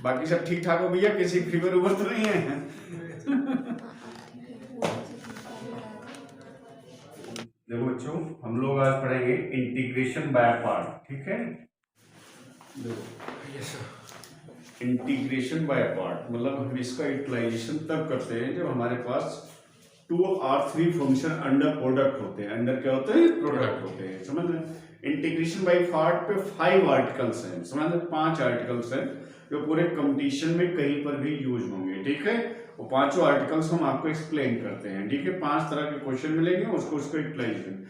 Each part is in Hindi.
बाकी सब ठीक ठाक हो भैया, किसी फीवर उबर तो नहीं है? देखो बच्चों, हम लोग आज पढ़ेंगे इंटीग्रेशन बाय पार्ट, ठीक है? देखो इंटीग्रेशन बाय पार्ट मतलब हम इसका यूटिलाइजेशन तब करते हैं जब हमारे पास 2 और 3 फंक्शन अंडर प्रोडक्ट होते हैं। अंडर क्या होते हैं? प्रोडक्ट होते हैं, समझ रहे? इंटीग्रेशन बाय पार्ट पे 5 आर्टिकल्स हैं, समझ रहे? 5 आर्टिकल्स हैं जो पूरे कंपटीशन में कहीं पर भी यूज होंगे, ठीक है? वो पांचों आर्टिकल्स हम आपको एक्सप्लेन करते हैं, ठीक है? 5 तरह के क्वेश्चन मिलेंगे, उसको यूटिलाइजेशन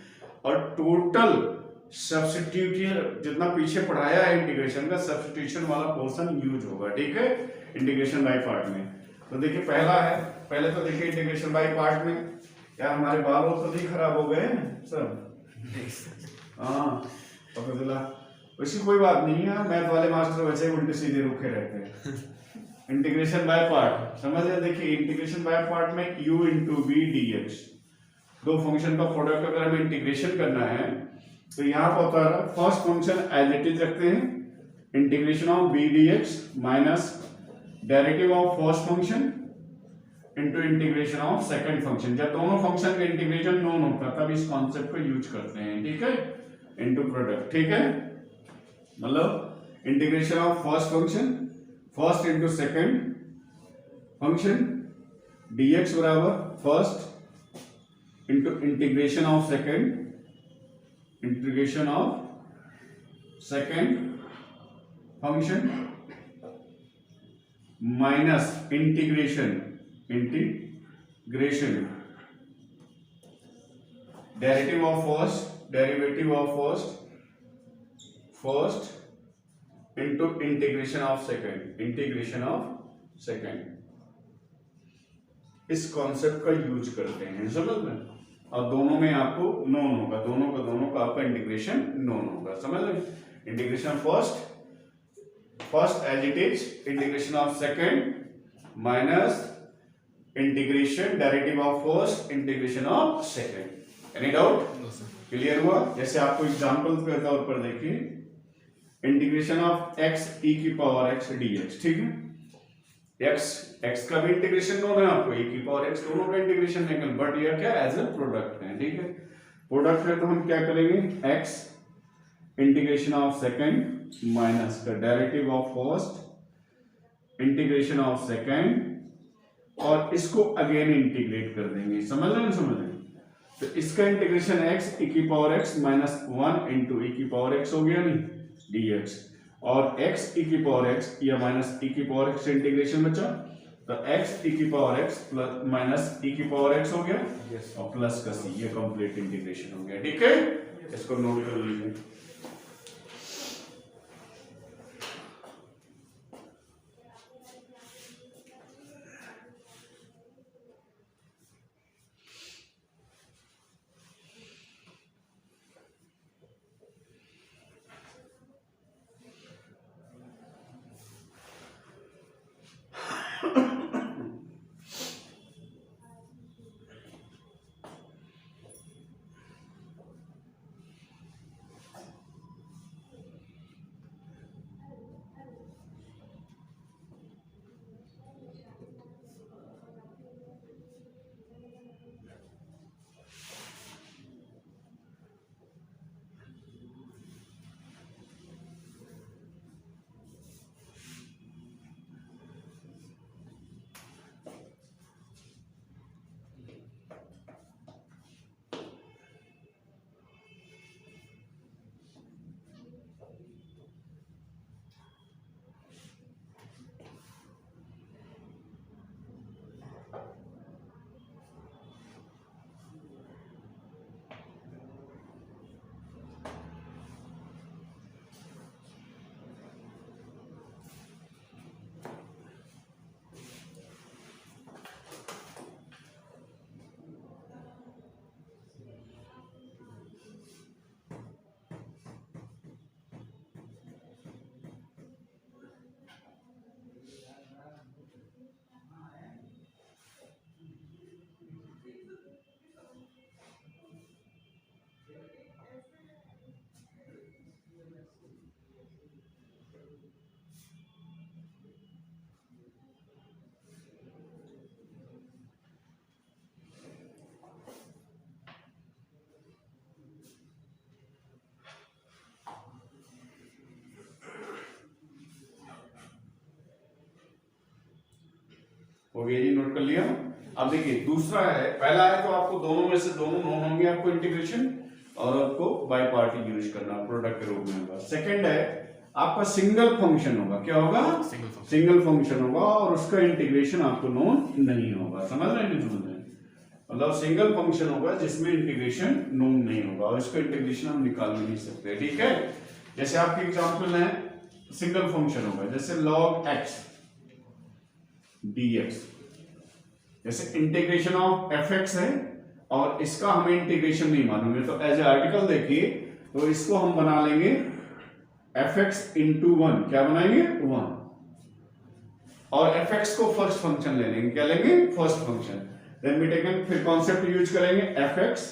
और टोटल सब्स्टिट्यूशन जितना पीछे पढ़ाया है इंटीग्रेशन का, सब्स्टिट्यूशन वाला पोर्शन यूज होगा, ठीक है? इंटीग्रेशन बाय पार्ट में तो देखिए पहला है, पहले तो देखिए इंटीग्रेशन बाय पार्ट में क्या हमारे बाल तो नहीं खराब हो गए सब? हाँ पता चला। वैसी कोई बात नहीं है, मैथ वाले मास्टर वैसे उल्टे सीधे रुके रहते हैं। इंटीग्रेशन बाय पार्ट समझ रहे? देखिए इंटीग्रेशन बाय पार्ट में u into v d x, दो फंक्शन का प्रोडक्ट अगर हमें इंटीग्रेशन करना है तो यहाँ पर होता है first function as it is रखते हैं, integration of v d x minus derivative of first function into integration of second function. जब दोनों फंक्शन का इंटीग्रेशन नोन होता तब इस कॉन्सेप्ट को यूज करते हैं, ठीक है? इंटू प्रोडक्ट, ठीक है? मतलब integration of first function first into second function dx बराबर first into integration of second function minus integration derivative of first into integration of second इस कॉन्सेप्ट का यूज करते हैं, समझ में? और दोनों में आपको नोन होगा, दोनों का आपका इंटीग्रेशन नोन होगा, समझ रहे? Integration first as it is, integration of second minus integration derivative of first integration of second. Any doubt? Clear हुआ? जैसे आपको एग्जांपल के तौर पर देखिए, इंटीग्रेशन ऑफ x e की पावर x dx, ठीक है? x का भी इंटीग्रेशन नोन है आपको, e की पावर x दोनों का इंटीग्रेशन है, बट ये क्या एज ए प्रोडक्ट है, ठीक है? प्रोडक्ट है तो हम क्या करेंगे, x integration of second minus का derivative of first integration of second और इसको अगेन इंटीग्रेट कर देंगे, समझ रहे हैं? तो इसका इंटीग्रेशन x e की power x minus 1 into e की पावर x हो गया नहीं dx, और x e की पावर x या माइनस e की पावर x इंटीग्रेशन बचा तो x e की power x plus minus e की पावर x हो गया और प्लस का c, ये कंप्लीट इंटीग्रेशन हो गया, ठीक है? इसको नोट कर लीजिए। हो गया जी, नोट कर लिया। अब देखिए दूसरा है, पहला है तो आपको दोनों में से दोनों नोन होंगे आपको इंटीग्रेशन, और आपको बाय पार्ट यूज करना प्रोडक्ट के रूप में होगा। सेकंड है आपका सिंगल फंक्शन होगा, क्या होगा, सिंगल फंक्शन होगा, और उसका इंटीग्रेशन आपको नोन नहीं होगा। समझ रहे हैं, नहीं समझ रहे, मतलब सिंगल फंक्शन होगा जिसमें इंटीग्रेशन नोन नहीं होगा, और इसका इंटीग्रेशन हम निकाल भी नहीं सकते, ठीक है। जैसे आपके एग्जांपल है सिंगल फंक्शन होगा, जैसे log x dx, जैसे इंटीग्रेशन ऑफ fx है और इसका हमें इंटीग्रेशन नहीं मालूम है, तो एज ए आर्टिकल देखिए, तो इसको हम बना लेंगे fx इंटू 1, क्या बनाएंगे 1, और fx को फर्स्ट फंक्शन ले लेंगे, क्या लेंगे first function, then we taken, फिर कॉन्सेप्ट यूज करेंगे fx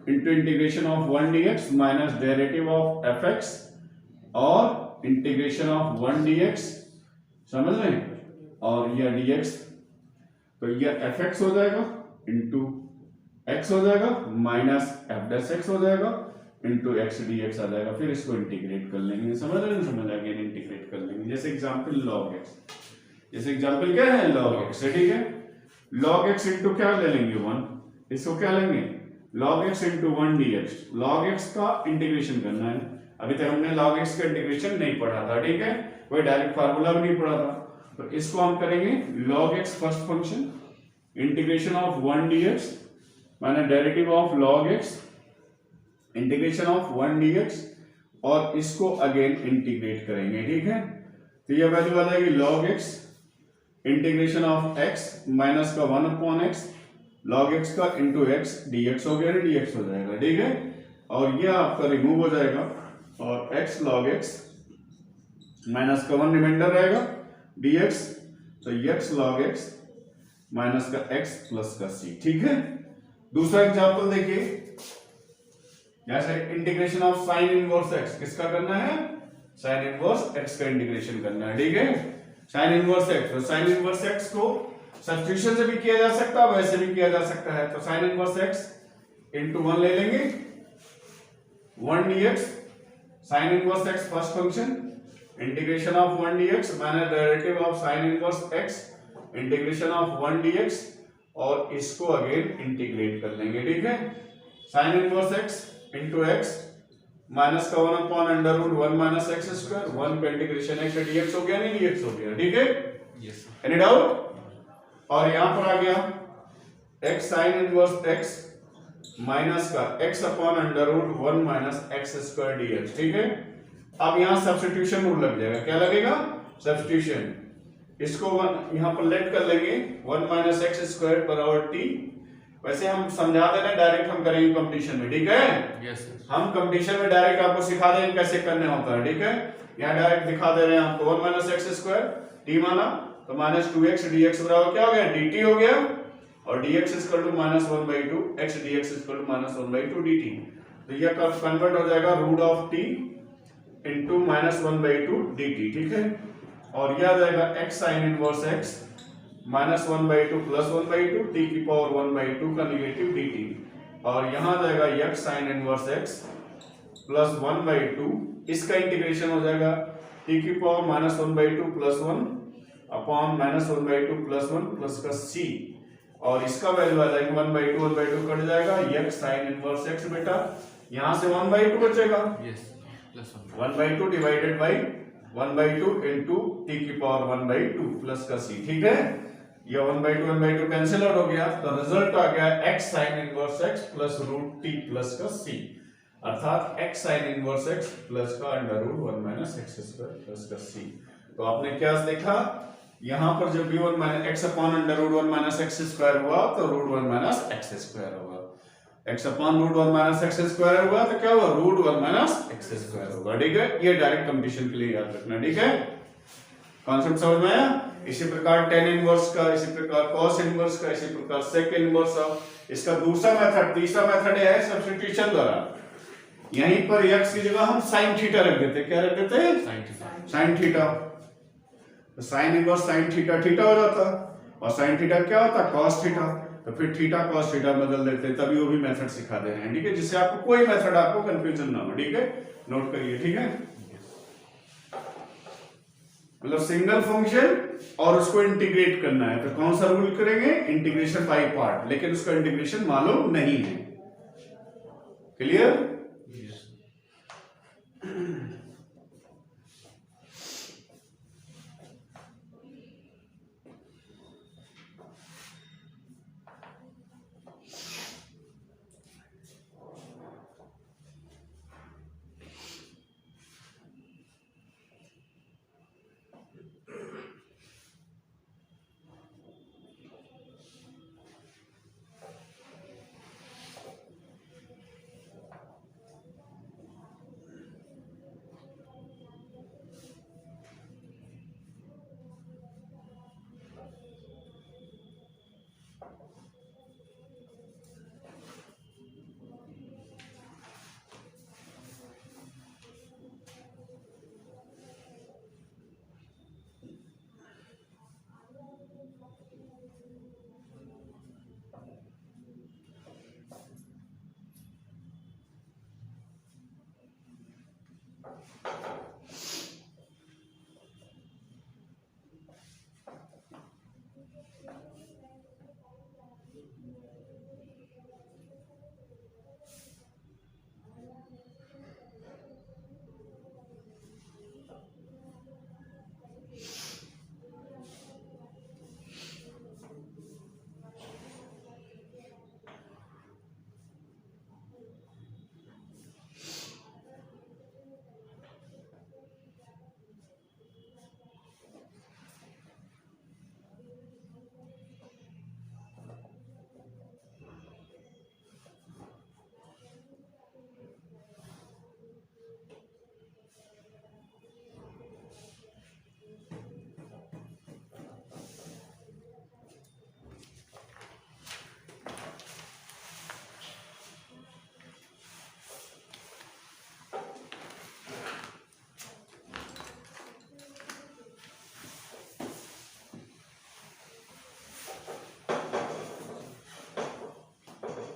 into integration of 1 dx minus derivative of fx और इंटीग्रेशन ऑफ 1 dx, समझ रहे हैं, और यह dx, तो यह fx हो जाएगा इंटू x हो जाएगा माइनस f डैश x हो जाएगा इंटू x dx आ जाएगा, फिर इसको इंटीग्रेट कर लेंगे, समझ रहे हैं, समझ आ गया, इंटीग्रेट कर लेंगे। जैसे एग्जांपल log x, जैसे एग्जांपल क्या है log x है, ठीक है, log x इंटू क्या ले लेंगे 1, इसको क्या लेंगे log x into 1 dx, log x का इंटीग्रेशन करना है, अभी तक हमने log x का इंटीग्रेशन नहीं पढ़ा था, ठीक है, कोई डायरेक्ट फार्मूला भी नहीं पढ़ा था, तो इसको हम करेंगे log x first function integration of 1 dx minus derivative of log x integration of 1 dx, और इसको अगेन इंटीग्रेट करेंगे, ठीक है, तो यह वैल्यू आ जाएगी log x integration of x minus का 1 अपॉन x log x का इंटू x dx हो गया, dx हो जाएगा, ठीक है, और यह आपका रिमूव हो जाएगा, और x log x माइनस का 1 रिमाइंडर रहेगा dx, तो x log x माइनस का x प्लस का c, ठीक है। दूसरा एग्जांपल देखिए, जैसे integration of sine inverse x, किसका करना है, साइन इनवर्स x का इंटीग्रेशन करना है, ठीक है, साइन इनवर्स x, तो साइन इनवर्स x को सब्स्टिट्यूशन से भी किया जा सकता है, वैसे भी किया जा सकता है, तो साइन इनवर्स x इंटू 1 ले लेंगे 1 dx, sign inverse x first function integration of 1 dx minus derivative of sine inverse x integration of 1 dx, और इसको अगेन इंटीग्रेट कर लेंगे, ठीक है, sine inverse x into x minus का 1 upon under root 1 minus x square, 1 का इंटीग्रेशन x dx हो गया, नहीं dx हो गया, ठीक है, यस, एनी डाउट, और यहां पर आ गया x sine inverse x minus का x upon under root 1 minus x square dx, ठीक है। अब यहां सब्स्टिट्यूशन रूल लग जाएगा, क्या लगेगा सब्स्टिट्यूशन, इसको यहां पर लेट कर लेंगे 1 माइनस एक्स स्क्वायर बराबर t, वैसे हम समझा दे रहे हैं, डायरेक्ट हम करेंगे कंपटीशन में, ठीक है, यस, हम कंपटीशन में डायरेक्ट आपको सिखा देंगे कैसे करने होता है, ठीक है, यहां डायरेक्ट दिखा दे रहे हैं आपको 1 माइनस एक्स स्क्वायर t माना, तो माइनस 2x dx बराबर क्या हो गया dt हो गया, और dx equal to minus 1/2 x dx equal to minus 1/2 dt, तो यह कन्वर्ट हो जाएगा root of t into minus 1/2 dt, ठीक है, और यह आ जाएगा x sine inverse x minus 1/2 plus 1/2 t की पावर 1/2 का निगेटिव dt, और यहां आ जाएगा x sine inverse x plus 1/2, इसका इंटीग्रेशन हो जाएगा t की power minus 1/2 plus 1 upon minus 1/2 plus 1 plus का c, और इसका वैल्यू आ जाएगा 1/2 कट जाएगा, x साइन इनवर्स x बेटा यहां से 1/2 बचेगा, yes, plus 1/2 divided by 1/2 into t की पावर 1/2 प्लस का c, ठीक है, ये 1/2 कैंसिल आउट हो गया, तो रिजल्ट आ गया x sin inverse x plus root t plus का c, अर्थात x sin inverse x plus का under root 1 minus x square plus का c। तो आपने क्या देखा, यहां पर जब भी 1 minus x upon under root 1 minus x square हुआ तो रूट 1 माइनस एक्स स्क्वायर होगा, x upon root 1 minus x square हुआ तो क्या हुआ रूट 1 माइनस एक्स स्क्वायर होगा, ठीक है, ये डायरेक्ट कंपटीशन के लिए याद रखना, ठीक है, कॉन्सेप्ट समझ में आया। इसी प्रकार tan इनवर्स का, इसी प्रकार cos इनवर्स का, इसी प्रकार sec इनवर्स का, इसका दूसरा मेथड, तीसरा मेथड है सब्स्टिट्यूशन द्वारा, यहीं पर x की जगह हम sin थीटा रख देते, क्या रख देते sin थीटा, तो sin inverse sin theta theta हो जाता, और sin थीटा क्या होता cos थीटा, तो फिर थीटा cos थीटा बदल देते, तभी वो भी मेथड सिखा दे रहे हैं, ठीक है, जिससे आपको कोई मेथड आपको कंफ्यूजन ना हो, ठीक है, नोट करिए, ठीक है, मतलब सिंगल फंक्शन और उसको इंटीग्रेट करना है, तो कौन सा रूल करेंगे? इंटीग्रेशन बाय पार्ट, लेकिन उसका इंटीग्रेशन मालूम नहीं है। क्लियर?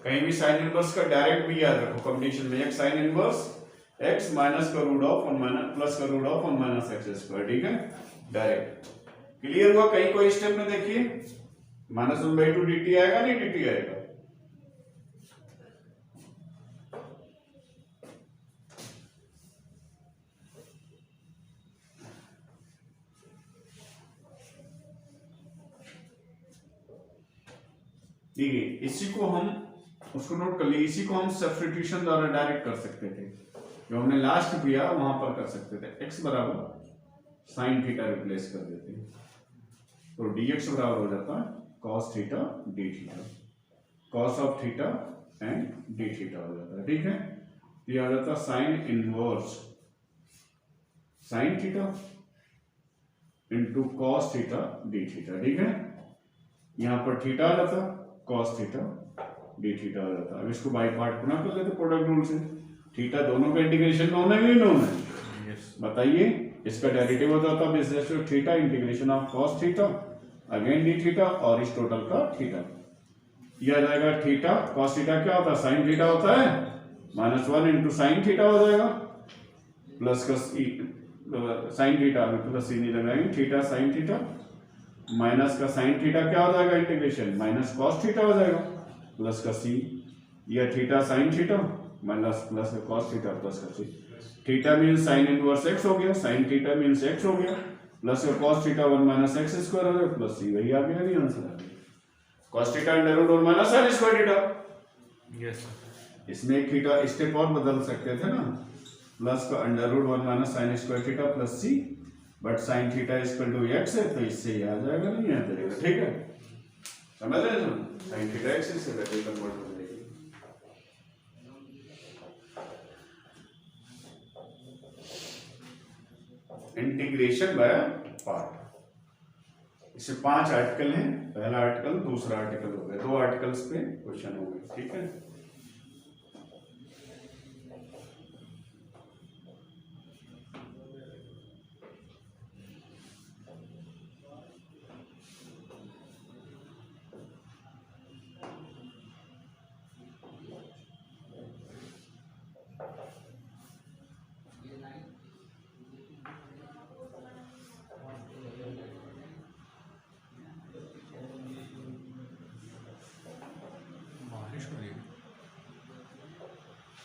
कहीं भी साइन इनवर्स का डायरेक्ट भी याद रखो कंडीशन में, एक साइन इनवर्स x माइनस का रूट ऑफ 1 माइनस प्लस का root of 1 minus x square, ठीक है, डायरेक्ट। क्लियर हुआ? कहीं कोई स्टेप में देखिए -1/2 dt आएगा, नहीं dt आएगा? देखिए इसी को हम उसको नोट कर लिए, इसी को हम सब्स्टिट्यूशन द्वारा डायरेक्ट कर सकते थे, जो हमने लास्ट किया वहां पर कर सकते थे। x बराबर साइन थीटा रिप्लेस कर देते हैं, तो dx बराबर हो जाता है cos theta d theta, cos of theta and d theta हो जाता है, ठीक है। ये आ जाता है sine inverse sine theta into cos theta d theta, ठीक है। यहां पर थीटा आ जाता cos थीटा d थीटा हो जाता है। अब इसको बाई पार्ट पुनः कर लेते प्रोडक्ट रूल से, थीटा दोनों का इंटीग्रेशन नोन है, नहीं नोन है? बताइए, इसका डेरिवेटिव हो जाता है base theta integration of cos theta again d theta और इस टोटल का थीटा, यह आ जाएगा थीटा cos थीटा क्या होता है? साइन थीटा होता है, -1 इंटू साइन थीटा हो जाएगा, प्लस का साइन थीटा प्लस नहीं लगाएंगे, थीटा साइन थीटा माइनस का साइन थीटा क्या हो जाएगा? इंटीग्रेशन माइनस cos थीटा हो जाएगा, प्लस का c, यह theta sine theta minus plus का cos थीटा प्लस का c, theta means sign inverse x हो गया, साइन थीटा मीन्स x हो गया, प्लस का cos theta 1 minus x square हो गया, प्लस c, वही आ गया, नहीं आंसर आ गया। cos theta under root 1 minus sin square theta, yes sir. इसमें एक थीटा स्टेप और बदल सकते थे ना, प्लस का under root 1 minus sin square theta plus c, but sine theta equal to x है, तो इससे ये आ जाएगा, नहीं आ जाएगा, ठीक है, समझ रहे हैं? साइन थीटा x से वैसे कन्वर्ट हो जाएगी। इंटीग्रेशन बाय पार्ट, इससे 5 आर्टिकल हैं, पहला आर्टिकल दूसरा आर्टिकल हो गया, 2 आर्टिकल्स पे क्वेश्चन हो गए, ठीक है।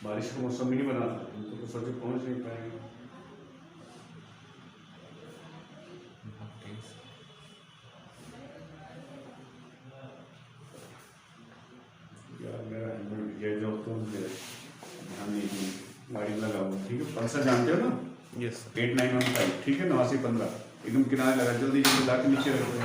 बारिश का मौसम भी नहीं बना था, हम तो सोचे पहुंच नहीं पाएंगे। यार मेरा हेलमेट गिर जाओ तो मुझे ध्यान नहीं दिए, गाड़ी लगा हुआ। ठीक है, पल्सर जानते हो ना? Yes sir. 8915, ठीक है, 8915 एकदम किनारे लगा, जल्दी जल्दी ला के नीचे रख दो।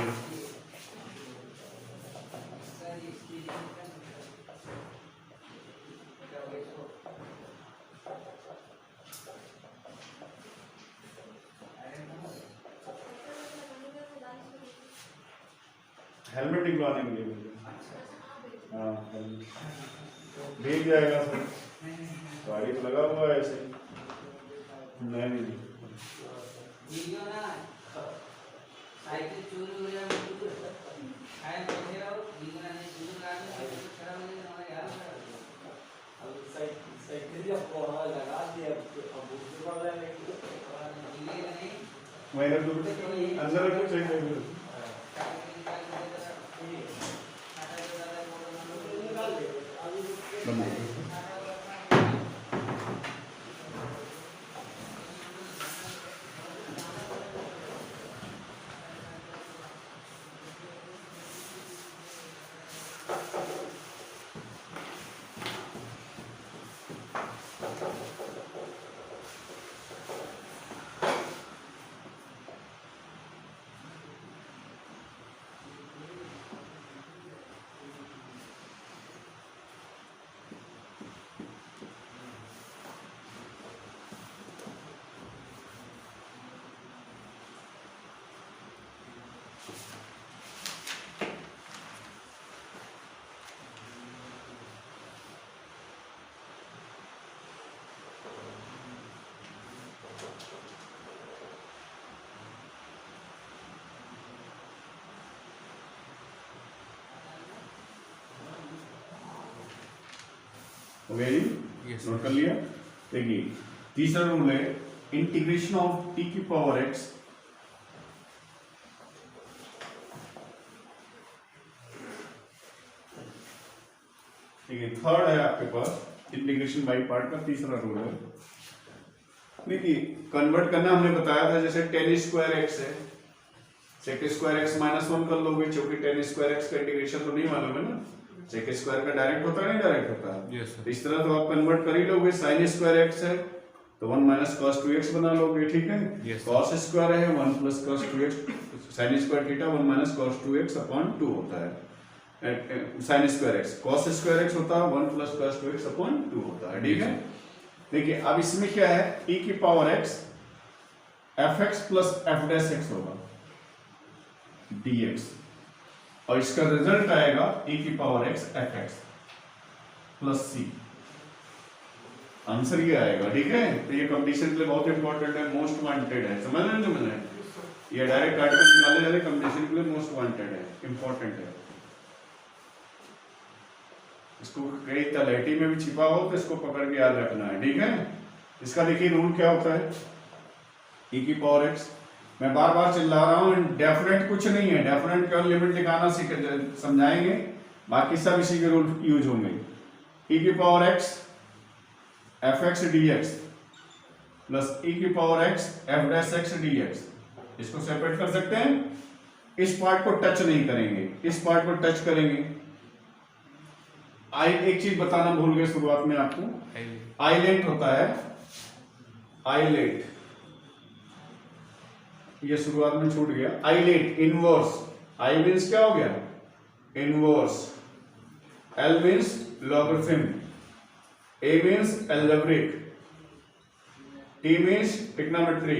हेलमेट निकलवाने के लिए मुझे, हाँ हेलमेट भीग जाएगा सर, गाड़ी तो लगा हुआ है ऐसे। नहीं साइकिल चोरी हो जाए तो आए पहुंचे रहो जीवन ने चोरी लगा के खराब हो जाए हमारे यार अब साइकिल भी आपको लगा दिया अब उसके बाद ये नहीं मेरा दूर अंदर रखो चाहिए हो गया जी, Yes, नोट कर लिया। देखिए तीसरा रूल है इंटीग्रेशन ऑफ टी की पावर एक्स ठीक है। थर्ड है आपके पास इंटीग्रेशन बाई पार्ट का तीसरा रूल है। देखिए कन्वर्ट करना हमने बताया था, जैसे टेन स्क्वायर एक्स है, सेक स्क्वायर एक्स -1 कर लोगे, क्योंकि टेन स्क्वायर एक्स का इंटीग्रेशन तो नहीं मालूम है ना, सेक स्क्वायर का डायरेक्ट होता है नहीं डायरेक्ट होता है। Yes sir. तो इस तरह तो आप कन्वर्ट कर ही लोगे। साइन स्क्वायर एक्स है तो 1 - cos 2x बना लोगे, ठीक है। Yes, cos स्क्वायर है 1 + cos 2x, sine square theta 1 - cos 2x upon 2 होता है। Sine square x, cos square x होता है 1 + cos 2x अपॉन 2 होता है, ठीक है। देखिए अब इसमें क्या है, e की पावर x fx + f' होगा dx, और इसका रिजल्ट आएगा e की power x fx + c, answer ये आएगा, ठीक है। तो ये कंपटीशन के लिए बहुत इंपॉर्टेंट है, मोस्ट वांटेड है, समझ रहे हैं मैंने, ये डायरेक्ट आर्टिकल निकाले जा रहे कंपटीशन के लिए मोस्ट वांटेड है, इंपॉर्टेंट है। इसको कई तलहटी में भी छिपा हो तो इसको पकड़ के याद रखना है, ठीक है। इसका देखिए रूल क्या होता है, e की पावर x, मैं बार बार चिल्ला रहा हूँ, डेफिनेट कुछ नहीं है, डेफिनेट का लिमिट निकालना सीख समझाएंगे, बाकी सब इसी के रूल यूज होंगे। e की power x fx dx plus e की पावर x f' dx, इसको सेपरेट कर सकते हैं। इस पार्ट को टच नहीं करेंगे, इस पार्ट को टच करेंगे। आई एक चीज बताना भूल गए शुरुआत में आपको, आइलेट होता है, आइलेट, ये शुरुआत में छूट गया। आइलेट इनवर्स, आई मीन्स क्या हो गया, inverse, L means logarithm, A means algebraic, T means trigonometry,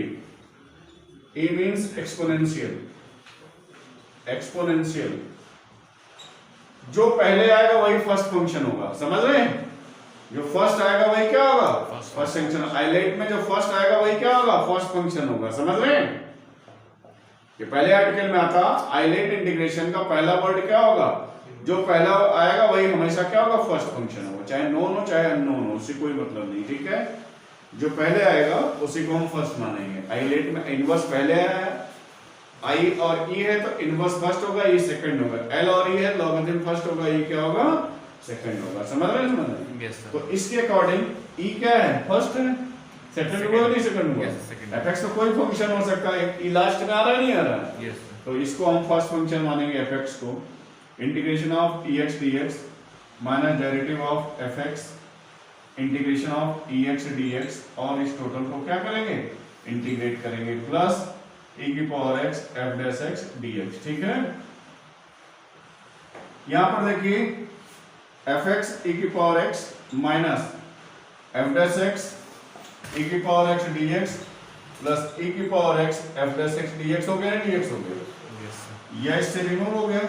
E means exponential, exponential। जो पहले आएगा वही फर्स्ट फंक्शन होगा, समझ रहे हैं, जो फर्स्ट आएगा वही क्या होगा, फर्स्ट फंक्शन। आइलेट में जो फर्स्ट आएगा वही क्या होगा, फर्स्ट फंक्शन होगा, समझ रहे हैं। ये पहले आर्टिकल में आता आइलेट इंटीग्रेशन का पहला वर्ड क्या होगा, जो पहला आएगा वही हमेशा क्या होगा, फर्स्ट फंक्शन होगा, चाहे नोन हो चाहे अननोन हो, उससे कोई मतलब नहीं, ठीक है। जो पहले आएगा उसी को हम फर्स्ट मानेंगे। आइलेट में इनवर्स पहले आया है, आई और ई है तो इनवर्स फर्स्ट होगा, ये सेकंड होगा। एल और ई है लॉगरिथम फर्स्ट होगा, ये क्या होगा, सेकंड होगा, समझ रहे हैं? Yes, sir. तो इसके अकॉर्डिंग ई क्या है, फर्स्ट है, सेकंड हुआ नहीं, सेकंड हुआ। Yes, second. एफएक्स का कोई फंक्शन हो सकता है, ई लास्ट में आ रहा है नहीं आ रहा है, Yes, sir. तो इसको हम फर्स्ट फंक्शन मानेंगे एफएक्स को। Integration of e x d x minus derivative of f x integration of e x d x, और इस टोटल को क्या करेंगे, इंटीग्रेट करेंगे, प्लस e की power x f dash x dx, ठीक है। यहां पर देखिए fx e की power x minus f dash x e की power x dx plus e की power x f dash x dx हो गया ना, dx हो गया, Yes, sir. यह इससे रिमूव हो गया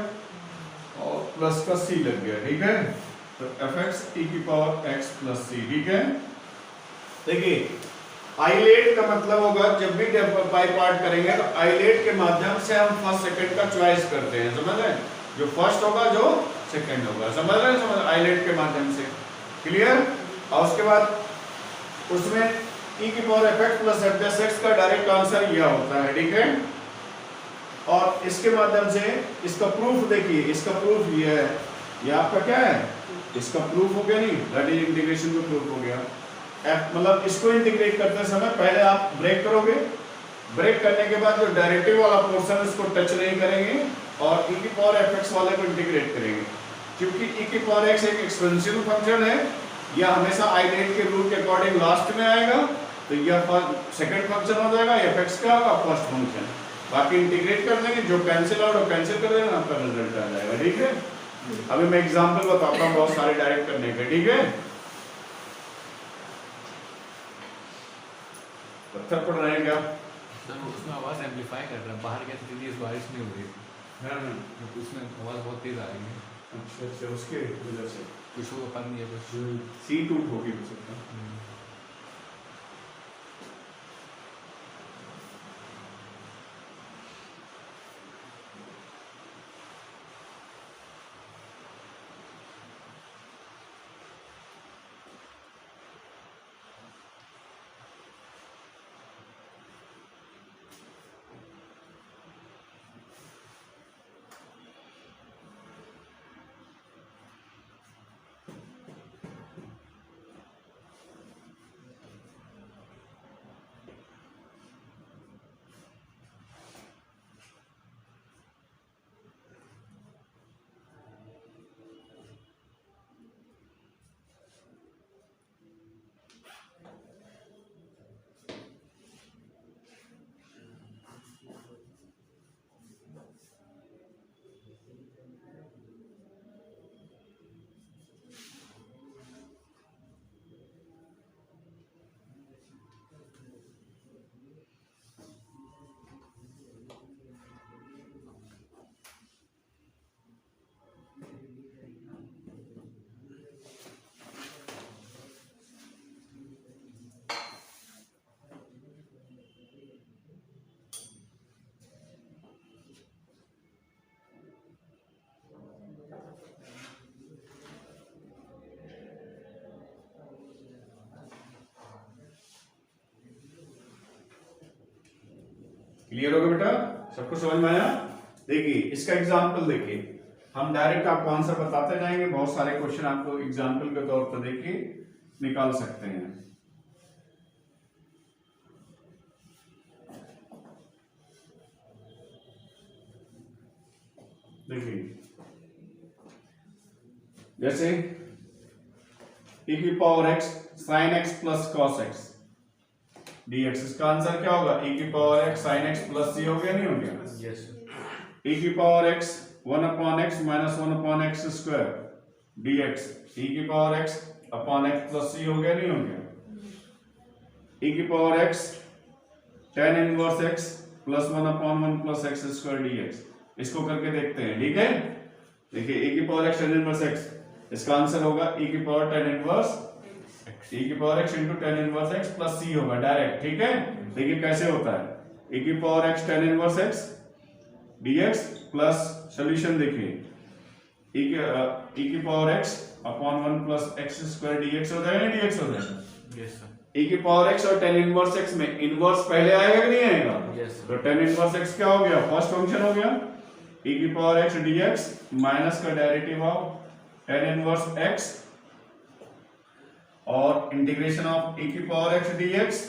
और प्लस का c लग गया, ठीक है। तो fx e की पावर x प्लस c, ठीक है। देखिए आइलेट का मतलब होगा, जब भी बाय पार्ट करेंगे तो आइलेट के माध्यम से हम फर्स्ट सेकंड का चॉइस करते हैं, समझ रहे हैं, जो फर्स्ट होगा जो सेकंड होगा, समझ रहे हैं, समझ आइलेट के माध्यम से, क्लियर। और उसके बाद उसमें e की power fx plus f dash x का डायरेक्ट आंसर यह होता है, ठीक है। और इसके माध्यम से इसका प्रूफ देखिए, इसका प्रूफ ये है, ये आपका क्या है, इसका प्रूफ हो गया, नहीं दैट इज इंटीग्रेशन का प्रूफ हो गया। मतलब इसको इंटीग्रेट करते समय पहले आप ब्रेक करोगे, ब्रेक करने के बाद जो डेरिवेटिव वाला पोर्शन उसको टच नहीं करेंगे और e की पावर fx वाले को इंटीग्रेट करेंगे, क्योंकि e की पावर x एक एक्सपेंसिव फंक्शन है, यह हमेशा आइडेंट के रूल के अकॉर्डिंग लास्ट में आएगा, तो यह सेकंड फंक्शन हो जाएगा, fx का होगा फर्स्ट फंक्शन, बाकी इंटीग्रेट कर देंगे, जो कैंसिल आउट हो कैंसिल कर देंगे, आपका रिजल्ट आ जाएगा, ठीक है। अभी मैं एग्जांपल बताता हूँ बहुत सारे डायरेक्ट करने के, ठीक है। पत्थर पड़ रहे हैं क्या? सर उसमें आवाज एम्पलीफाई कर रहा है, बाहर क्या तेज बारिश नहीं हो रही, उसमें आवाज बहुत तेज आ रही है। अच्छा अच्छा, उसके वजह से कुछ वो पता नहीं है कुछ। सी टूट होगी हो सकता है। क्लियर हो गया बेटा, सबको समझ में आया? देखिए इसका एग्जाम्पल देखिए, हम डायरेक्ट आपको आंसर बताते जाएंगे, बहुत सारे क्वेश्चन आपको एग्जाम्पल के तौर पर देखिए निकाल सकते हैं। देखिए जैसे e की power x sin x plus cos x dx, इसका आंसर क्या होगा, e की power x sin x plus c हो गया, नहीं हो गया? यस e की power x 1 upon x minus 1 upon x square dx, e की power x upon x plus c हो गया, नहीं हो गया? e की power x tan inverse x plus 1 upon 1 plus x square dx, इसको करके देखते हैं, ठीक है। देखिए e की power x tan inverse x, इसका आंसर होगा e की पावर tan इनवर्स e की power x into tan inverse x plus c होगा डायरेक्ट, ठीक है। देखिए कैसे होता है, e की power x tan inverse x dx plus solution देखिए e की power x upon 1 plus x square dx हो जाएगा, dx हो जाएगा। यस सर, e की पावर x और tan इनवर्स x में इनवर्स पहले आएगा कि नहीं आएगा? यस तो tan इनवर्स x क्या हो गया, फर्स्ट फंक्शन हो गया, e की पावर x dx माइनस का derivative of tan inverse x और इंटीग्रेशन ऑफ e की पावर x dx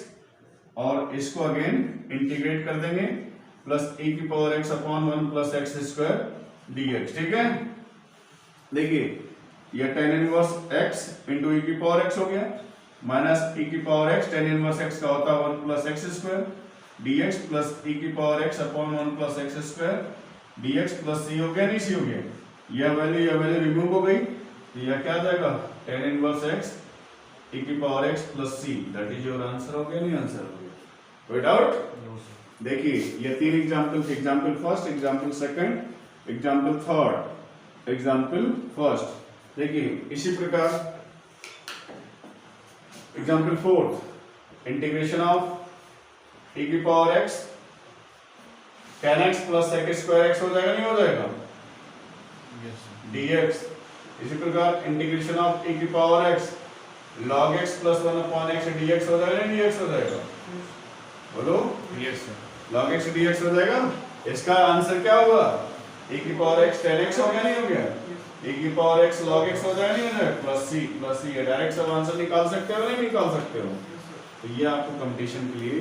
और इसको अगेन इंटीग्रेट कर देंगे प्लस e की power x upon 1 plus x square dx। ठीक है, देखिए यह tan inverse x into e की पावर x हो गया माइनस e की power x tan inverse x का होता है 1 plus x square dx plus e की power x upon 1 plus x square dx plus c हो गया, नहीं c हो गया, यह वैल्यू रिमूव हो गई तो यह क्या आ जाएगा tan इनवर्स x e की power x plus c, that is your answer हो गया, नहीं आंसर हो गया, कोई डाउट? देखिए ये तीन एग्जांपल थे, example first, example second, example third, example first. देखिए इसी प्रकार example fourth, integration of e की power x tan x plus sec square x हो जाएगा, नहीं हो जाएगा, dx। इसी प्रकार इंटीग्रेशन ऑफ e की power x log x plus 1 upon x dx हो जाएगा, नहीं dx हो जाएगा, बोलो yes sir, log x dx हो जाएगा। इसका आंसर क्या होगा, e की पावर x tan x हो गया, नहीं हो गया, e की पावर x log x हो जाएगा, नहीं हो जाएगा, प्लस c है, डायरेक्ट सब आंसर निकाल सकते हो, नहीं निकाल सकते हो, तो ये आपको कंपटीशन के लिए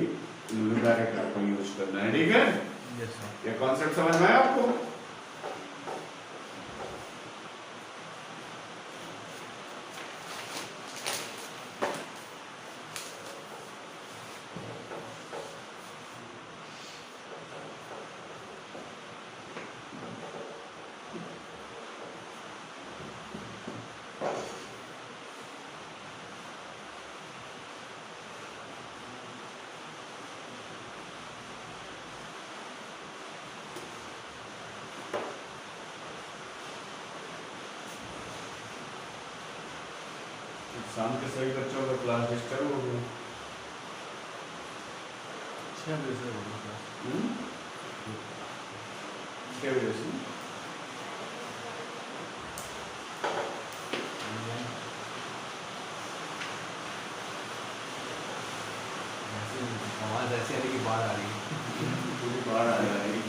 डायरेक्ट आपको यूज करना है। ठीक है, यस सर, ये कॉन्सेप्ट समझ में आया आपको? शाम के सभी बच्चों का क्लास डिस्टर्ब हो गया। 6 बजे से बोलो क्या वजह से? आवाज ऐसी आ रही कि बाढ़ आ रही है। पूरी बाढ़ आ जाएगी।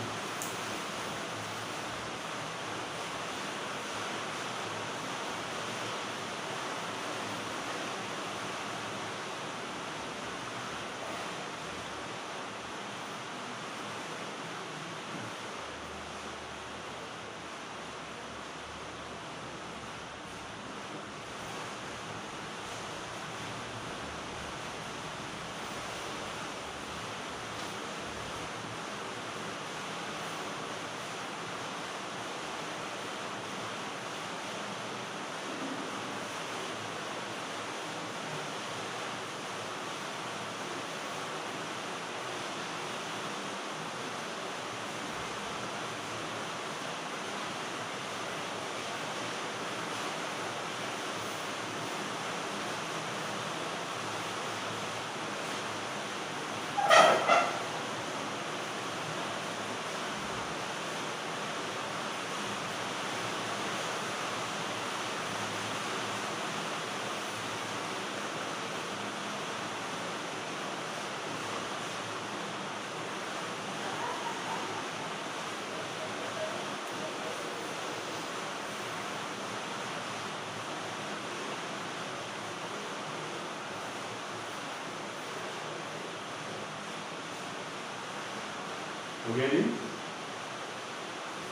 हो गया जी,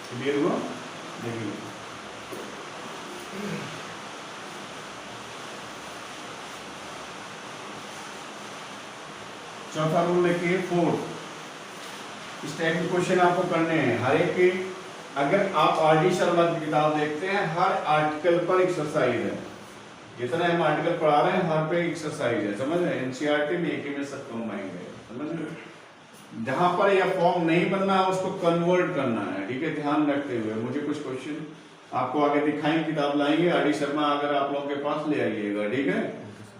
क्लियर हुआ? देखिए चौथा रूल देखिए, फोर्थ, इस टाइप के क्वेश्चन आपको करने हैं हर एक के। अगर आप आर.डी. शर्मा की किताब देखते हैं, हर आर्टिकल पर एक्सरसाइज है, जितना हम आर्टिकल पढ़ा रहे हैं हर पे एक्सरसाइज है, समझ रहे हैं? एनसीईआरटी में एक ही में सब कंबाइंड है, समझ रहे हैं? जहां पर यह फॉर्म नहीं बनना है उसको कन्वर्ट करना है, ठीक है, ध्यान रखते हुए। मुझे कुछ क्वेश्चन आपको आगे दिखाएंगे, किताब लाएंगे, आर.डी. शर्मा अगर आप लोगों के पास ले आइएगा, ठीक है?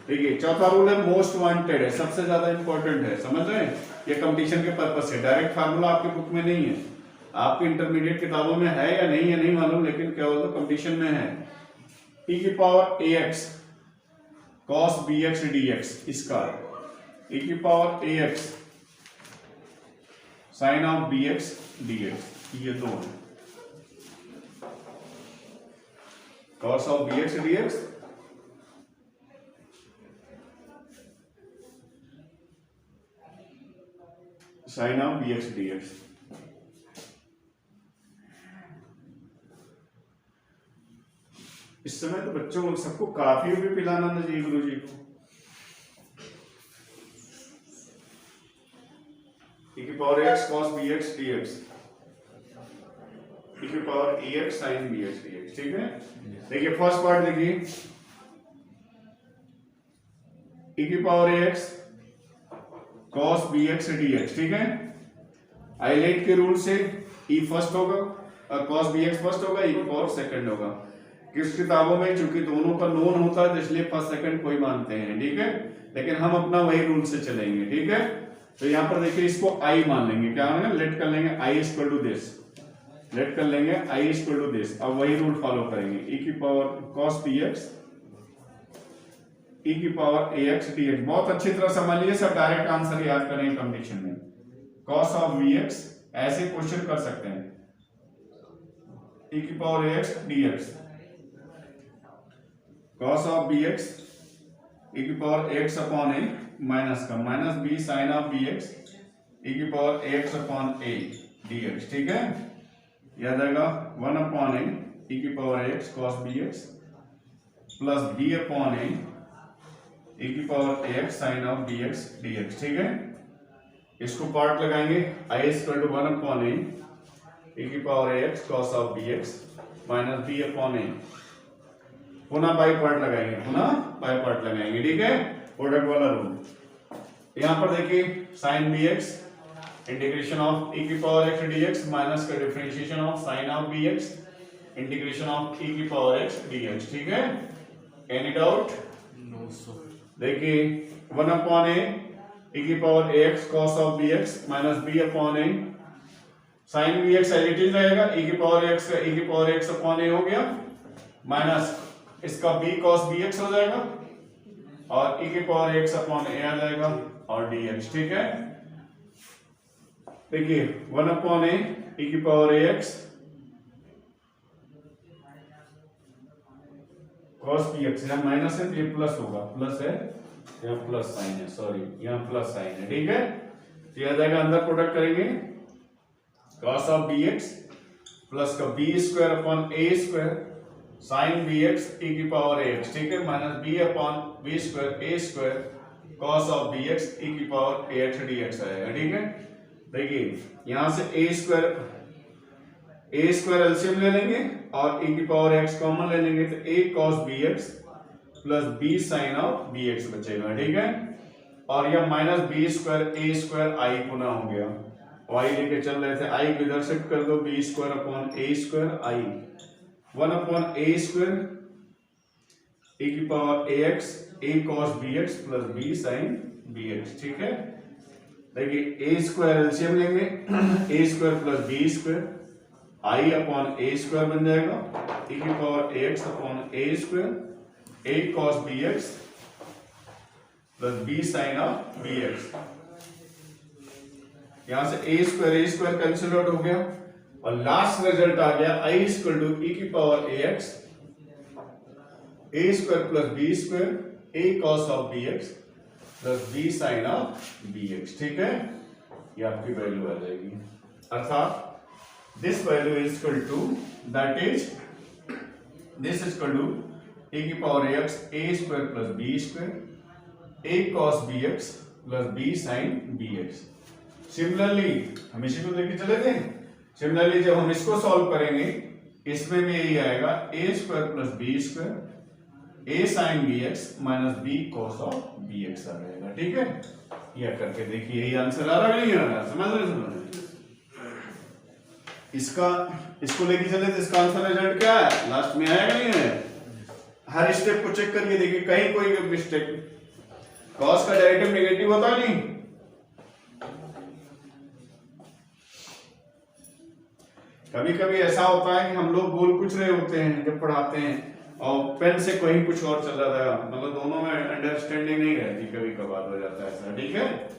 ठीक है, चौथा रूल है मोस्ट वांटेड है, सबसे ज्यादा इंपॉर्टेंट है, समझ रहे हैं? ये कंपटीशन के पर्पस से, डायरेक्ट फार्मूला आपके बुक में नहीं है, आपकी इंटरमीडिएट किताबों में है या नहीं है नहीं मालूम, लेकिन क्या होता है कंपटीशन में है। e की power ax cos bx dx, इसका e की power ax sin of bx dx, ये दो है। cos of bx dx sin of bx dx। इस समय तो बच्चों को सबको काफी भी पिलाना ना चाहिए गुरु जी को। e की power x cos bx dx e की power ex sin bx dx। ठीक है, देखिए फर्स्ट पार्ट देखिए, e की power x cos bx dx। ठीक है, आइलेट के रूल से e फर्स्ट होगा और cos bx फर्स्ट होगा, e की पावर सेकंड होगा। किस किताबों में चूंकि दोनों का नोन होता है तो इसलिए फर्स्ट सेकंड कोई मानते हैं, ठीक है, लेकिन हम अपना वही रूल से चलेंगे। ठीक है, तो यहाँ पर देखिए इसको i मान लेंगे, क्या मानेंगे, लेट कर लेंगे i equal to this, let कर लेंगे i इक्वल टू दिस। अब वही रूल फॉलो करेंगे, e की पावर cos bx e की पावर ax dx। बहुत अच्छी तरह समझ लीजिए, सब डायरेक्ट आंसर याद करेंगे कंडीशन में। cos ऑफ bx ऐसे क्वेश्चन कर सकते हैं, e की power ax dx, cos of bx e की power x upon a minus का minus b sin of bx e की power ax upon a dx। ठीक है, याद आएगा 1 अपॉन a e की power x cos bx plus b upon a e की power ax sin of bx dx। ठीक है, इसको पार्ट लगाएंगे, i equal to 1 upon a e की power ax cos of bx minus b upon a, पुनः बाई पार्ट लगाएंगे, पुनः बाई पार्ट लगाएंगे। ठीक है, प्रोडक्ट वाला रूल। यहां पर देखिए sin bx integration of e की पावर x dx माइनस का differentiation of sin of bx integration of e की पावर x dx। ठीक है, एनी डाउट? No sir. देखिए 1 अपॉन a e की power ax cos of bx minus b upon a sin bx as it is रहेगा, e की पावर x का e की पावर x अपॉन a हो गया, माइनस इसका b cos bx हो जाएगा और e की पावर x अपॉन a आ जाएगा और dx। ठीक है, देखिए 1 अपॉन a e की पावर ax cos bx, यहाँ माइनस है तो ये प्लस होगा, प्लस है यहाँ प्लस साइन है, सॉरी यहाँ प्लस साइन है। ठीक है, तो यह आ जाएगा, अंदर प्रोडक्ट करेंगे cos ऑफ bx प्लस का b square upon a square sine bx e की पावर ax। ठीक है, minus b upon b square a square cos of bx e की पावर ax dx आएगा। ठीक है, देखिए यहां से a स्क्वायर एलसीएम ले लेंगे और e की पावर x कॉमन ले लेंगे तो a cos bx plus b sine of bx बचेगा। ठीक है, और यह minus b square a square i गुना हो गया, y लेके चल रहे थे, i को इधर शिफ्ट कर दो, b square upon a square i 1 upon a square e की power ax a cos bx plus b sin bx। ठीक है, देखिए a स्क्वायर एलसीएम लेंगे, a square plus b square i upon a square बन जाएगा, e की power ax upon a square a cos bx plus b sin of bx। यहां से a स्क्वायर कैंसिल आउट हो गया और लास्ट रिजल्ट आ गया i इक्वल टू e की power ax a square plus b square a cos of bx plus b sin of bx। ठीक है, ये आपकी वैल्यू आ जाएगी, अर्थात this value is equal to that is this is equal to e की power ax a square plus b square a cos bx plus b sin bx। Similarly हम इसी को लेके चले थे, सिमिलरली जब हम इसको सॉल्व करेंगे इसमें भी यही आएगा a square plus b square a sin bx minus b cos of bx आ जाएगा। ठीक है, यह करके देखिए, यही आंसर आ रहा है नहीं आ रहा, समझ रहे? इसको लेके चले तो इसका आंसर रिजल्ट क्या है, लास्ट में आएगा नहीं है? हर स्टेप को चेक करके देखिए कहीं कोई मिस्टेक, cos का डेरिवेटिव नेगेटिव होता नहीं, कभी कभी ऐसा होता है कि हम लोग बोल कुछ रहे होते हैं जब पढ़ाते हैं और पेन से कहीं कुछ और चल रहा था, मतलब दोनों में अंडरस्टैंडिंग नहीं रहती, कभी कभार हो जाता है ऐसा। ठीक है,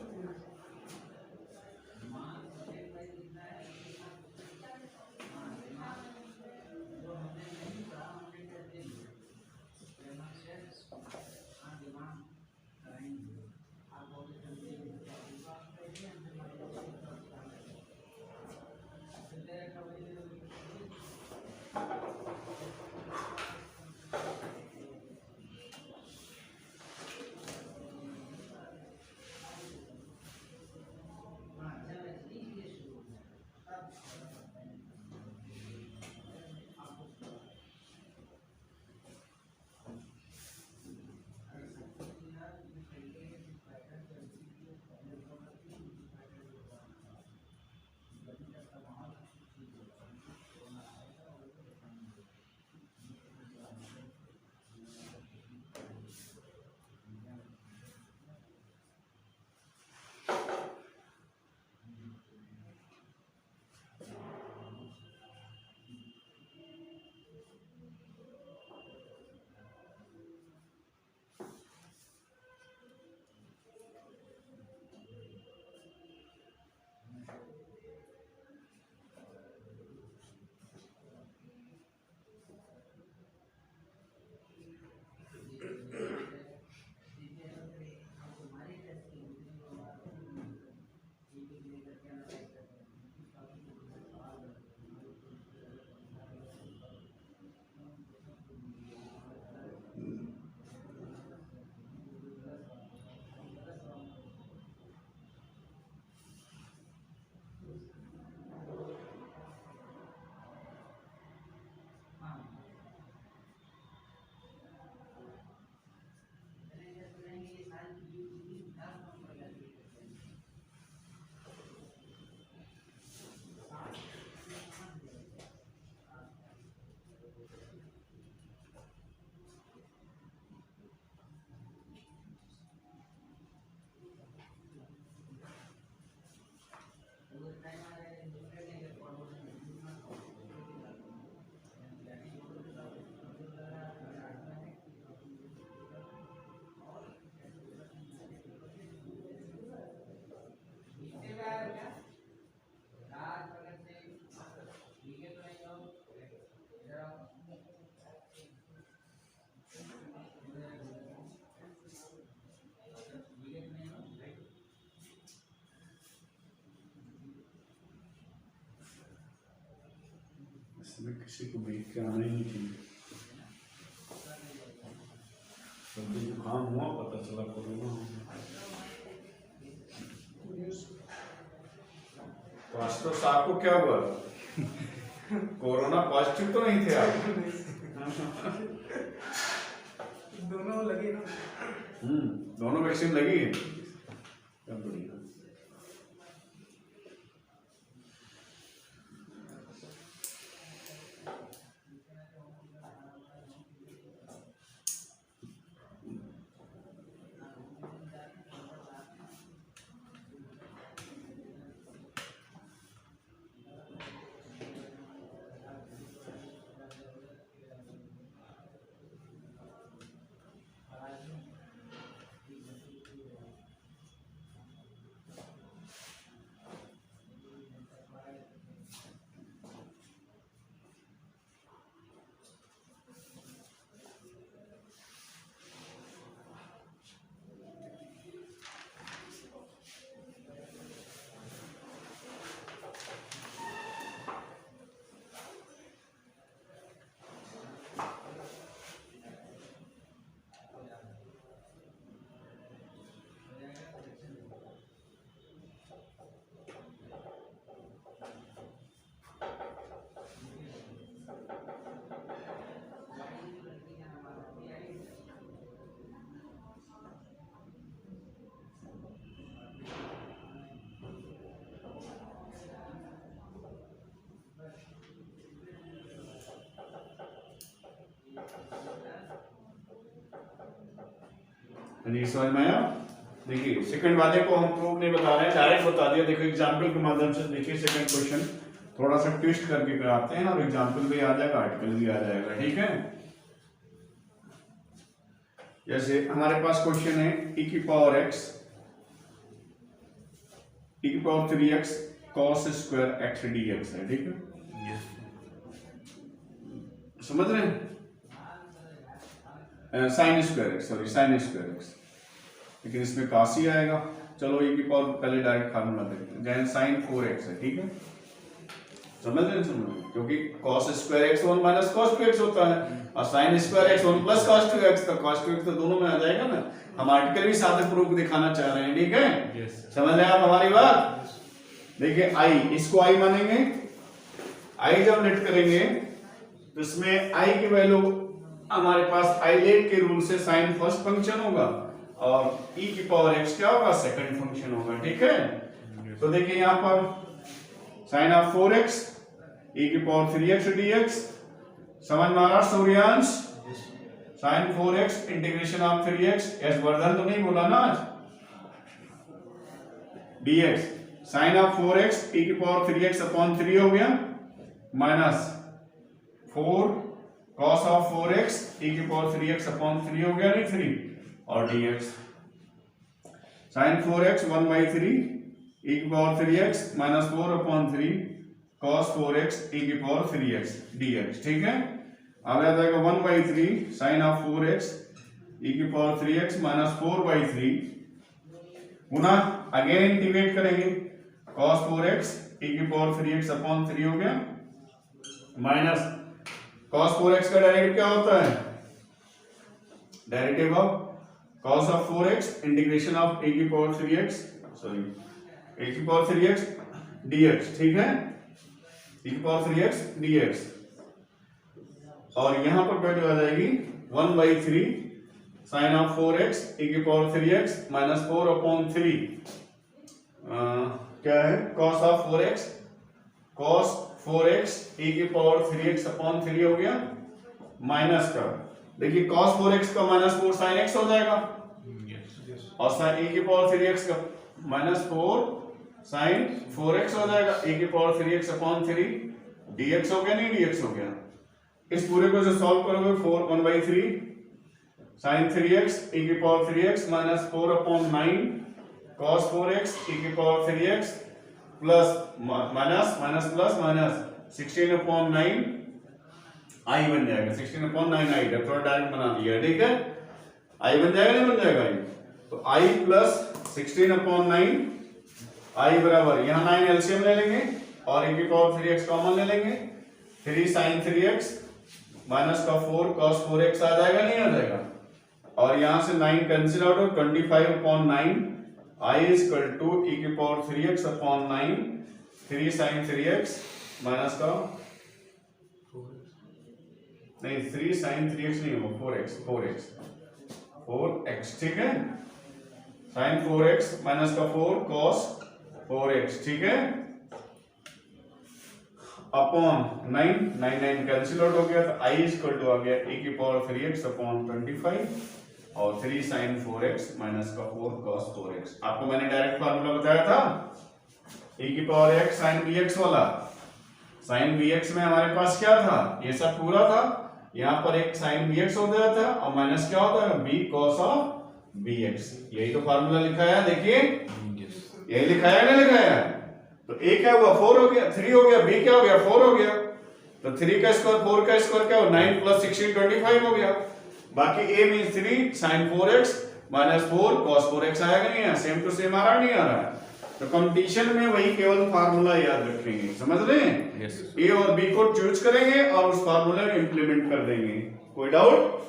इसमें किसी को देख के आना ही नहीं चाहिए। सर्दी जुकाम हुआ, पता चला कोरोना हो गया। तो आज तो साहब को क्या हुआ? कोरोना पॉजिटिव तो नहीं थे आप? दोनों लगे ना। दोनों वैक्सीन लगी है, तब बढ़िया। नहीं समझ में आया? देखिए सेकंड वाले को हम प्रूफ नहीं बता रहे हैं, डायरेक्ट बता दिया। देखो एग्जाम्पल के माध्यम से देखिए सेकंड क्वेश्चन थोड़ा सा ट्विस्ट करके कराते हैं और एग्जाम्पल भी आ जाएगा, आर्टिकल भी आ जाएगा, ठीक है। जैसे हमारे पास क्वेश्चन है e की पावर x e की power 3x cos square x dx है, ठीक है। समझ रहे हैं? Sine square x, sorry sine square x, लेकिन इसमें cos ही आएगा। चलो e की पावर पहले डायरेक्ट फार्मूला देखते हैं, जैसे साइन 4x है, ठीक है। समझ रहे हैं? क्योंकि cos square x 1 minus cos 2x होता है और sin square x 1 plus cos 2x, तो cos 2x तो दोनों में आ जाएगा ना। हम आर्टिकल भी साथ में प्रूफ दिखाना चाह रहे हैं, ठीक है। समझ रहे हैं आप हमारी बात? देखिए i, इसको i मानेंगे, i जब लेट करेंगे तो इसमें i की वैल्यू हमारे पास i लेट के रूल से sin फर्स्ट फंक्शन होगा और e की पावर x क्या होगा? सेकंड फंक्शन होगा, ठीक है। तो देखिए यहाँ पर sin ऑफ 4x e की पावर 3x dx, समझ में आ रहा Suryansh? sin 4x integration of 3x, S Vardhan तो नहीं बोला ना आज, dx sin of 4x e की पावर 3x अपॉन 3 हो गया, minus 4 cos of 4x e की पावर 3x अपॉन 3 हो गया, नहीं 3, और dx sin 4x 1/3 e की power 3x minus 4 upon 3 cos 4x e की पावर 3x dx, ठीक है। अब आ जाएगा 1/3 sin ऑफ 4x e की पावर 3x माइनस 4/3 गुना अगेन इंटीग्रेट करेंगे, cos 4x e की पावर 3x अपॉन 3 हो गया, माइनस cos 4x का डेरिवेटिव क्या होता है? Derivative of cos of 4x integration of e की पावर 3x, सॉरी e की पावर 3x dx, ठीक है, e की पावर 3x dx, और यहां पर वैल्यू आ जाएगी 1/3 sin ऑफ 4x e की पावर 3x माइनस 4 अपॉन 3 क्या है? cos ऑफ 4x e की पावर 3x अपॉन 3 हो गया, माइनस का देखिए cos 4x का माइनस 4 sin x हो जाएगा, और sin e की पावर 3x का माइनस 4 sin 4x हो जाएगा, e की पावर 3x अपॉन 3 dx हो गया, नहीं dx हो गया। इस पूरे को जो सॉल्व करोगे 1/3 sin 3x e की power 3x minus 4 upon 9 cos 4x e की power 3x plus minus minus plus minus 16 upon 9 i बन जाएगा, 16 अपॉन 9 i है, थोड़ा डायरेक्ट बना दिया, ठीक है। i बन जाएगा, नहीं बन जाएगा? तो i प्लस 16 अपॉन 9 i बराबर, यहाँ 9 एलसीएम ले लेंगे और e की पावर 3x कॉमन ले लेंगे, 3 sin 3x माइनस का 4 cos 4x आ जाएगा, नहीं आ जाएगा? और यहां से 9 कैंसिल आउट हो, 25/9 I is equal to e की power 3x upon 9 3 sin 3x minus का नहीं 3 sin 3x नहीं होगा 4x, ठीक है? sin 4x माइनस का 4 cos 4x, ठीक है? अपॉन 9 कैंसिल आउट हो गया, तो I इज इक्वल टू आ गया e की पावर 3x अपॉन 25 और 3 sin 4x माइनस का 4 cos 4x। आपको मैंने डायरेक्ट फार्मूला बताया था e की पावर x sin bx वाला। sin bx में हमारे पास क्या था, ये सब पूरा था, यहाँ पर एक sin bx हो गया था और माइनस क्या होता है b cos of bx। यही तो फार्मूला लिखा है, देखिए यही लिखा है ना, लिखा है। तो a क्या हुआ 4 हो गया, 3 हो गया, b क्या हो गया 4 हो गया, तो 3 का स्क्वायर 4 का स्क्वायर क्या हो 9 + 16 25 हो गया। बाकी a means 3 sin 4x minus 4 cos 4x आएगा, नहीं है? सेम टू सेम आ रहा, नहीं आ रहा है? तो कंपटीशन में वही केवल फार्मूला याद रखेंगे, समझ रहे हैं? यस a और b को चूज करेंगे और उस फार्मूले में इंप्लीमेंट कर देंगे। कोई डाउट?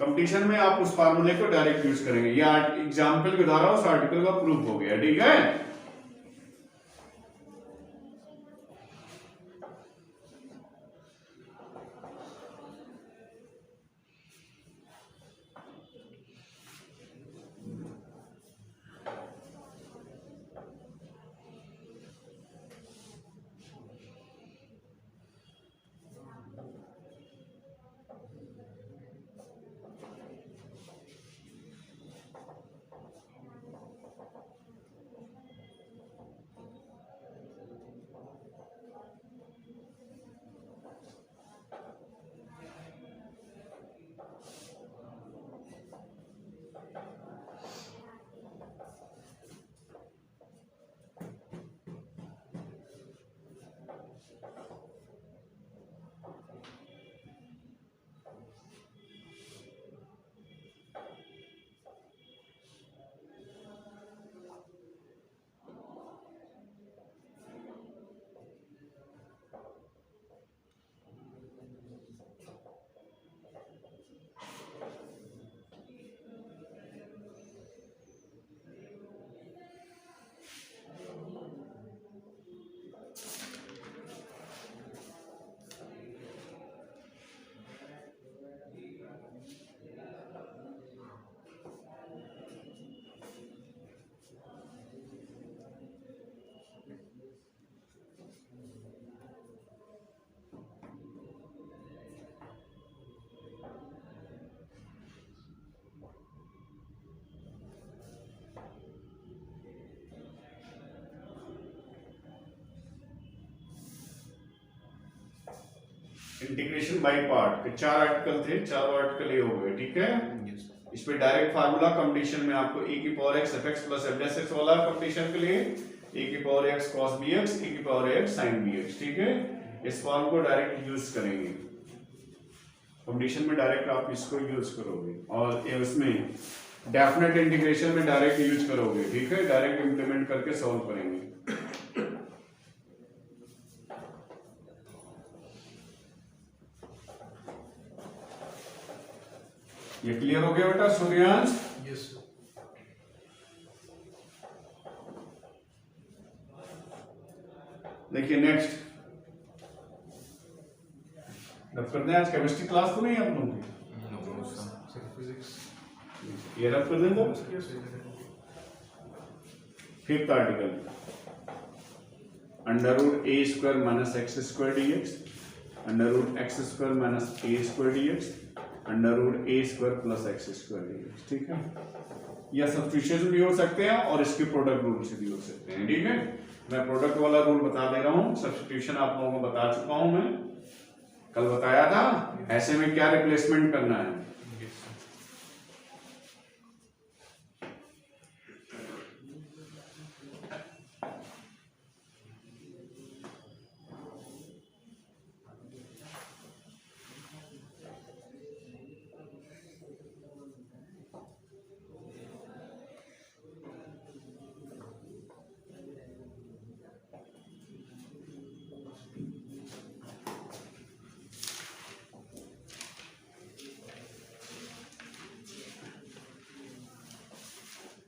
कंपटीशन में आप उस फार्मूले को डायरेक्ट यूज करेंगे। ये एग्जांपल के द्वारा उस आर्टिकल का प्रूफ हो गया, ठीक है? इंटीग्रेशन बाय पार्ट के 4 आर्टिकल थे, चारों आर्टिकल ये हो गए, ठीक है? इस पे डायरेक्ट फार्मूला कंपटीशन में आपको e की power x fx plus f dash x वाला कंपटीशन के लिए e की power x cos bx e की पावर x sin bx, ठीक है? इस फॉर्म को डायरेक्ट यूज करेंगे कंपटीशन में, डायरेक्ट आप इसको यूज करोगे और ये उसमें डेफिनेट इंटीग्रेशन में डायरेक्ट यूज करोगे, ठीक है? डायरेक्ट इंप्लीमेंट करके सॉल्व करेंगे। ये क्लियर हो गया बेटा सूर्यांश? यस देखिए नेक्स्ट रफ कर दें। आज केमिस्ट्री क्लास तो नहीं है आप लोगों की? फिजिक्स ये रफ कर दें तो fifth article √a² minus x² dx √x² minus a² dx √a² plus x² dx, ठीक है? या सब्स्टिट्यूशन भी हो सकते हैं और इसके प्रोडक्ट रूल से भी हो सकते हैं, ठीक है? मैं प्रोडक्ट वाला रूल बता दे रहा हूँ, सब्स्टिट्यूशन आप लोगों को बता चुका हूं, मैं कल बताया था। ऐसे में क्या रिप्लेसमेंट करना है?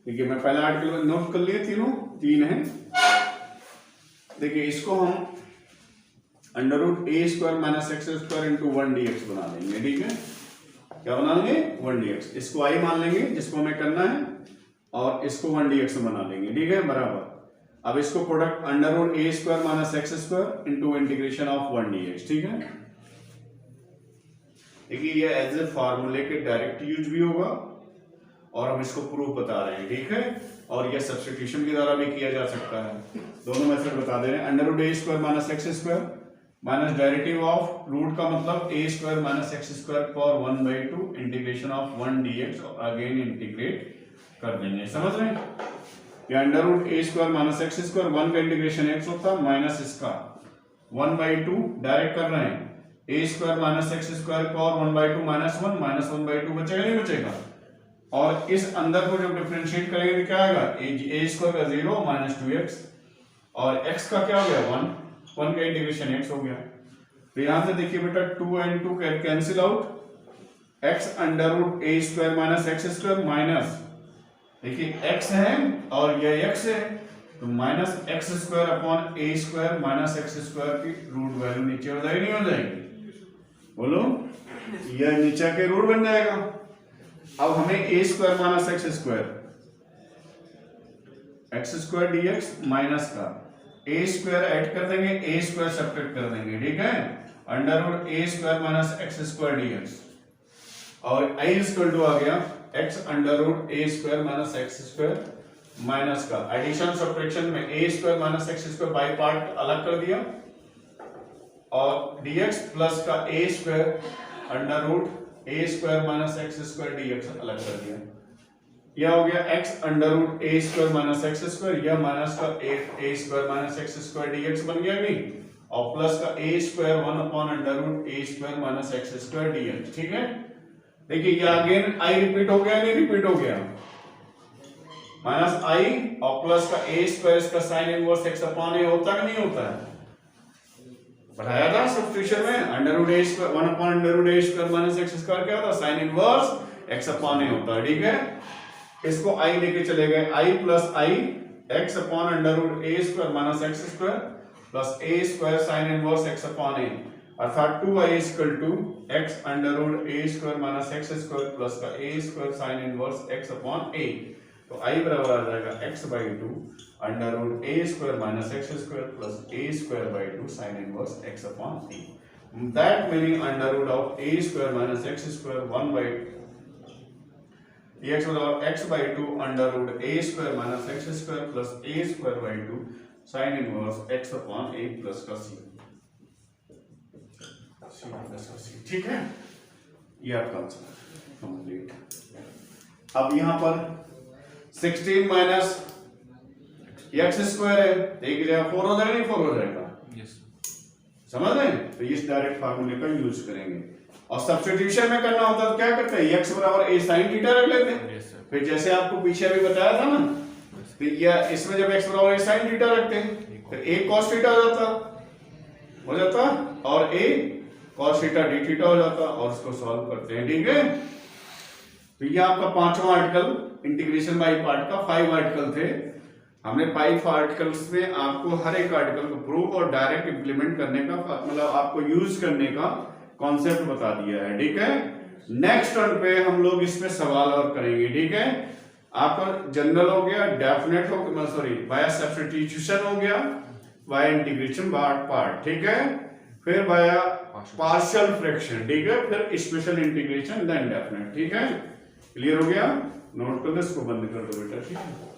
देखिए मैं पहला आर्टिकल नोट कर लिए, तीनों तीन है। देखिए इसको हम under root a square minus x square into 1 dx बना देंगे, ठीक है। क्या बना लेंगे? 1 dx। इसको आई मान लेंगे जिसको हमें करना है, और इसको 1 dx बना लेंगे, ठीक है, बराबर। अब इसको product under root a square minus x square into integration of 1 dx, ठीक है। देखिए ये एज ए फार्मूले के डायरेक्ट यूज भी होगा और हम इसको प्रूफ बता रहे हैं, ठीक है। और ये सब्स्टिट्यूशन के द्वारा भी किया जा सकता है। दोनों मेथड बता दे रहे हैं। Under root a square minus x square minus derivative of root का मतलब a square minus x square पर 1/2 इंटीग्रेशन ऑफ 1 dx और अगेन इंटीग्रेट कर देंगे, समझ रहे हैं। ये under root a square minus x square 1 का इंटीग्रेशन एक्स होता माइनस इसका 1/2 डायरेक्ट कर रहे हैं। ए स्क्वायर माइनस एक्स स्क्वायर पर 1/2 माइनस 1/2 बचेगा नहीं बचेगा। और इस अंदर को जब डिफरेंशिएट करेंगे तो क्या आएगा? ए स्क्वायर का 0 माइनस 2x और x का क्या हो गया 1 का इंटीग्रेशन x हो गया। तो यहां से देखिए बेटा 2 and 2 cancel out. x under root a square minus x square minus देखिए x है और ये x है तो minus x square upon a square minus x square की रूट वैल्यू नीचे हो जाएगी नहीं हो जाएगी? बोलो, यह नीचे के रूट बन जाएगा। अब हमें a square minus x square dx minus का ए स्क्वायर ऐड कर देंगे, ए स्क्वायर सब्ट्रैक्ट कर देंगे, ठीक है। Under root a square minus x square dx और आई इक्वल टू आ गया x under root a square minus x square minus का एडिशन सब्ट्रैक्शन में a square minus x square by part अलग कर दिया और dx प्लस का a square under root a square minus x square dx अलग कर दिया। यह हो गया x under root a square minus x square, यह माइनस का a square minus x square dx बन गया नहीं, और प्लस का a square 1 upon under root a square minus x square dx, ठीक है। देखिए ये अगेन आई रिपीट हो गया नहीं रिपीट हो गया, माइनस आई और प्लस का ए स्क्वायर इसका sine inverse x upon a होता कि नहीं होता है? बढ़ाया था सब्स्टिट्यूशन में under root a square 1 upon under root a square minus x square क्या होता है? Sine inverse x upon a होता है, ठीक है। इसको आई लेके चले गए, I plus I x upon under root a square minus x square plus a square sine inverse x upon ए, अर्थात 2i equal to x under root a square minus x square plus का a square sine inverse x upon a. तो i बराबर आ जाएगा x/2 under root a square minus x square plus a square by 2 sine inverse x upon a. That meaning under root of a square minus x square 1/2 x/2 under root a square minus x square plus a square by 2 sine inverse x upon A plus का c, ठीक है। ये आपका आंसर कंप्लीट। अब यहां पर 16 माइनस एक्स स्क्वायर है, एक जगह 4 हो जाएगा नहीं 4 हो जाएगा, यस समझ रहे हैं। तो इस डायरेक्ट फार्मूले का यूज करेंगे और सब्स्टिट्यूशन में करना होता है तो क्या करते हैं x बराबर a sin थीटा रख लेते हैं। यस सर, फिर जैसे आपको पीछे अभी बताया था ना, तो ये इसमें जब x बराबर a sin थीटा रखते हैं फिर a cos थीटा हो जाता और a cos theta d theta हो जाता और उसको सॉल्व करते हैं, ठीक है। तो ये आपका 5वां आर्टिकल इंटीग्रेशन बाय पार्ट का 5 आर्टिकल थे। हमने 5 आर्टिकल्स में आपको हर एक आर्टिकल को प्रूव और डायरेक्ट इंप्लीमेंट करने का मतलब आपको यूज करने का कॉन्सेप्ट बता दिया है, ठीक है। नेक्स्ट टर्न पे हम लोग इसमें सवाल और करेंगे, ठीक है। आपका जनरल हो गया, डेफिनेट हो गया, सॉरी बाय सब्स्टिट्यूशन हो गया, बाय इंटीग्रेशन बाय पार्ट, ठीक है। फिर बाय पार्शियल फ्रैक्शन, ठीक है। फिर स्पेशल इंटीग्रेशन देन डेफिनेट, ठीक है। क्लियर हो गया? नोट कर दो, इसको बंद कर दो बेटा, ठीक है।